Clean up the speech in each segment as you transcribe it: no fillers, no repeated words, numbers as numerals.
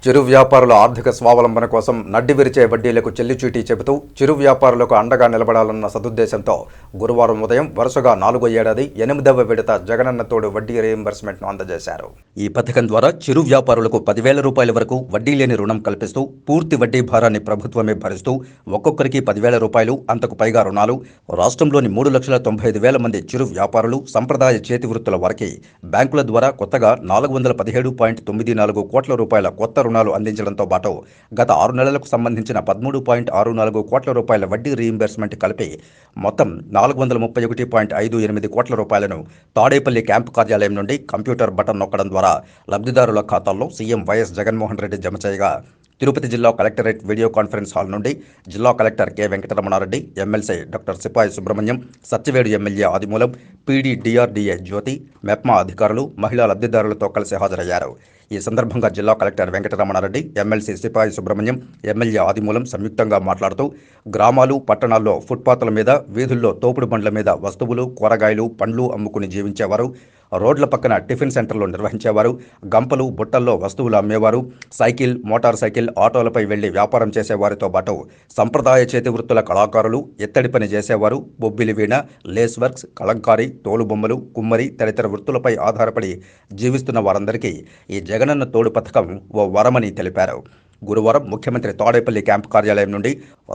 చిరు వ్యాపారుల ఆర్థిక స్వావలంబన కోసం నడ్డి విరిచే వడ్డీలకు చెల్లిచీటీ చెబుతూ చిరు వ్యాపారులకు అండగా నిలబడాలన్న సదుద్దేశంతో గురువారం ఉదయం వరుసగా 4వ ఏడాది 8వ విడత జగనన్న తోడు వడ్డీ రీయింబర్స్మెంట్ను అందజేశారు. ఈ పథకం ద్వారా చిరు వ్యాపారులకు 10,000 రూపాయల వరకు వడ్డీ లేని రుణం కల్పిస్తూ పూర్తి వడ్డీ భారాన్ని ప్రభుత్వమే భరిస్తూ ఒక్కొక్కరికి 10,000 రూపాయలు అంతకు పైగా రుణాలు రాష్ట్రంలోని 3,95,000 మంది చిరు వ్యాపారులు సంప్రదాయ చేతి వృత్తుల వారికి బ్యాంకుల ద్వారా కొత్తగా 417.94 కోట్ల రూపాయల కొత్త రుణాలు అందించడంతో పాటు గత 6 నెలలకు సంబంధించిన 13.64 కోట్ల రూపాయల వడ్డీ రీయింబర్స్మెంట్ కలిపి మొత్తం 431.58 కోట్ల రూపాయలను తాడేపల్లి క్యాంపు కార్యాలయం నుండి కంప్యూటర్ బటన్ నొక్కడం ద్వారా లబ్ధిదారుల ఖాతాల్లో సీఎం వైఎస్ జగన్మోహన్ రెడ్డి జమ చేయగా తిరుపతి జిల్లా కలెక్టరేట్ వీడియో కాన్ఫరెన్స్ హాల్ నుండి జిల్లా collector K Venkataramana Reddy, MLC doctor Sipai Subrahmanyam, Satyavedu MLA Adimulam, PD DRDA Jyothi, MEPMA అధికారులు మహిళా లబ్ధిదారులతో కలిసి హాజరయ్యారు. ఈ సందర్భంగా జిల్లా కలెక్టర్ వెంకటరమణారెడ్డి, ఎమ్మెల్సీ సిపాయి సుబ్రహ్మణ్యం, ఎమ్మెల్యే ఆదిమూలం సంయుక్తంగా మాట్లాడుతూ గ్రామాలు, పట్టణాల్లో ఫుట్పాత్ల మీద, వీధుల్లో తోపుడు బండ్ల మీద వస్తువులు, కూరగాయలు, పండ్లు అమ్ముకుని జీవించేవారు, రోడ్ల పక్కన టిఫిన్ సెంటర్లు నిర్వహించేవారు, గంపలు, బుట్టల్లో వస్తువులు అమ్మేవారు, సైకిల్, మోటార్ సైకిల్, ఆటోలపై వెళ్లి వ్యాపారం చేసేవారితో పాటు సంప్రదాయ చేతి వృత్తుల కళాకారులు, ఎత్తడి పని చేసేవారు, బొబ్బిలి వీణ, లేస్ వర్క్స్, కలంకారీ, తోలుబొమ్మలు, కుమ్మరి తదితర వృత్తులపై ఆధారపడి జీవిస్తున్న వారందరికీ ఈ జగనన్న తోడు పథకం ఓ వరమని తెలిపారు. గురువారం ముఖ్యమంత్రి తాడేపల్లి క్యాంపు కార్యాలయం నుండి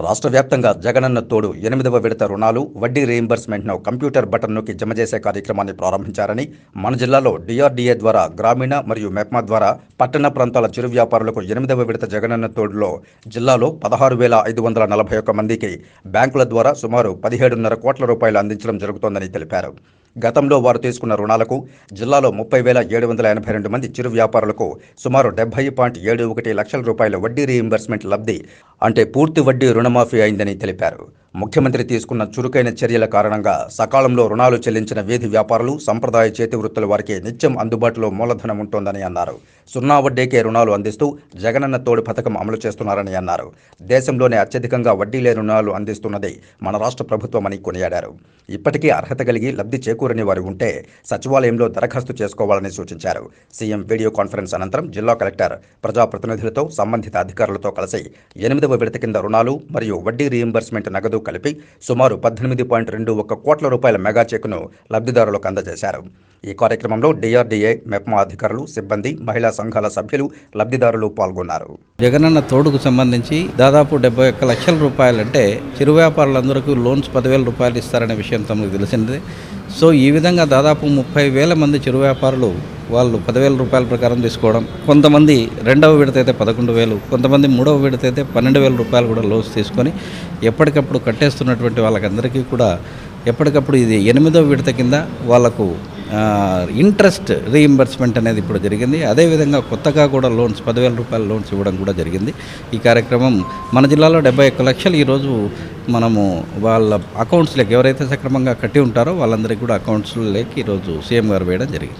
రాష్ట్ర వ్యాప్తంగా జగనన్న తోడు 8వ విడత రుణాలు వడ్డీ రీయింబర్స్మెంట్ను కంప్యూటర్ బటన్ నొక్కి జమ చేసే కార్యక్రమాన్ని ప్రారంభించారని, మన జిల్లాలో డిఆర్డీఏ ద్వారా గ్రామీణ మరియు మెప్మా ద్వారా పట్టణ ప్రాంతాల చిరు వ్యాపారులకు 8వ విడత జగనన్న తోడులో జిల్లాలో 16,541 మందికి బ్యాంకుల ద్వారా సుమారు 17.5 కోట్ల రూపాయలు అందించడం జరుగుతోందని తెలిపారు. గతంలో వారు తీసుకున్న రుణాలకు జిల్లాలో 30,782 మంది చిరు వ్యాపారులకు సుమారు 70.71 లక్షల రూపాయల వడ్డీ రీయింబర్స్మెంట్ లబ్ధి అంటే పూర్తి వడ్డీ రుణమాఫీ అయిందని తెలిపారు. ముఖ్యమంత్రి తీసుకున్న చురుకైన చర్యల కారణంగా సకాలంలో రుణాలు చెల్లించిన వీధి వ్యాపారులు, సంప్రదాయ చేతి వృత్తుల వారికి నిత్యం అందుబాటులో మూలధనం ఉంటోందని అన్నారు. 0 వడ్డీకే రుణాలు అందిస్తూ జగనన్న తోడు పథకం అమలు చేస్తున్నారని అన్నారు. దేశంలోనే అత్యధికంగా వడ్డీ లేని రుణాలు అందిస్తున్నది మన రాష్ట్ర ప్రభుత్వమని కొనియాడారు. ఇప్పటికీ అర్హత కలిగి లబ్ధి చేకూరని వారు ఉంటే సచివాలయంలో దరఖాస్తు చేసుకోవాలని సూచించారు. సీఎం వీడియో కాన్ఫరెన్స్ అనంతరం జిల్లా కలెక్టర్ ప్రజాప్రతినిధులతో, సంబంధిత అధికారులతో కలిసి 8వ విడత కింద రుణాలు మరియు వడ్డీ రీయింబర్స్మెంట్ నగదు కలిపి సుమారు 18.21 కోట్ల రూపాయల మెగా చెక్కును లబ్ధిదారులకు అందజేశారు. ఈ కార్యక్రమంలో డిఆర్డీఏ, మెప్మా అధికారులు, సిబ్బంది, మహిళా సంఘాల సభ్యులు, లబ్ధిదారులు పాల్గొన్నారు. జగనన్న తోడుకు సంబంధించి దాదాపు 71 లక్షల రూపాయలంటే చిరు వ్యాపారులందరికీ లోన్స్ 10,000 రూపాయలు ఇస్తారనే విషయం తమకు తెలిసిందే. సో ఈ విధంగా దాదాపు 30,000 మంది చిరు వ్యాపారులు వాళ్ళు 10,000 రూపాయల ప్రకారం తీసుకోవడం, కొంతమంది 2వ విడత అయితే 11,000, కొంతమంది 3వ విడత అయితే 12,000 రూపాయలు కూడా లోన్స్ తీసుకొని ఎప్పటికప్పుడు కట్టేస్తున్నటువంటి వాళ్ళకందరికీ కూడా ఎప్పటికప్పుడు ఇది 8వ విడత కింద వాళ్ళకు ఇంట్రెస్ట్ రీయింబర్స్మెంట్ అనేది ఇప్పుడు జరిగింది. అదేవిధంగా కొత్తగా కూడా లోన్స్ 10,000 రూపాయల లోన్స్ ఇవ్వడం కూడా జరిగింది. ఈ కార్యక్రమం మన జిల్లాలో 71 లక్షలు ఈరోజు మనము వాళ్ళ అకౌంట్స్లోకి ఎవరైతే సక్రమంగా కట్టి ఉంటారో వాళ్ళందరికీ కూడా అకౌంట్స్లోకి ఈరోజు సీఎం గారు వేయడం జరిగింది.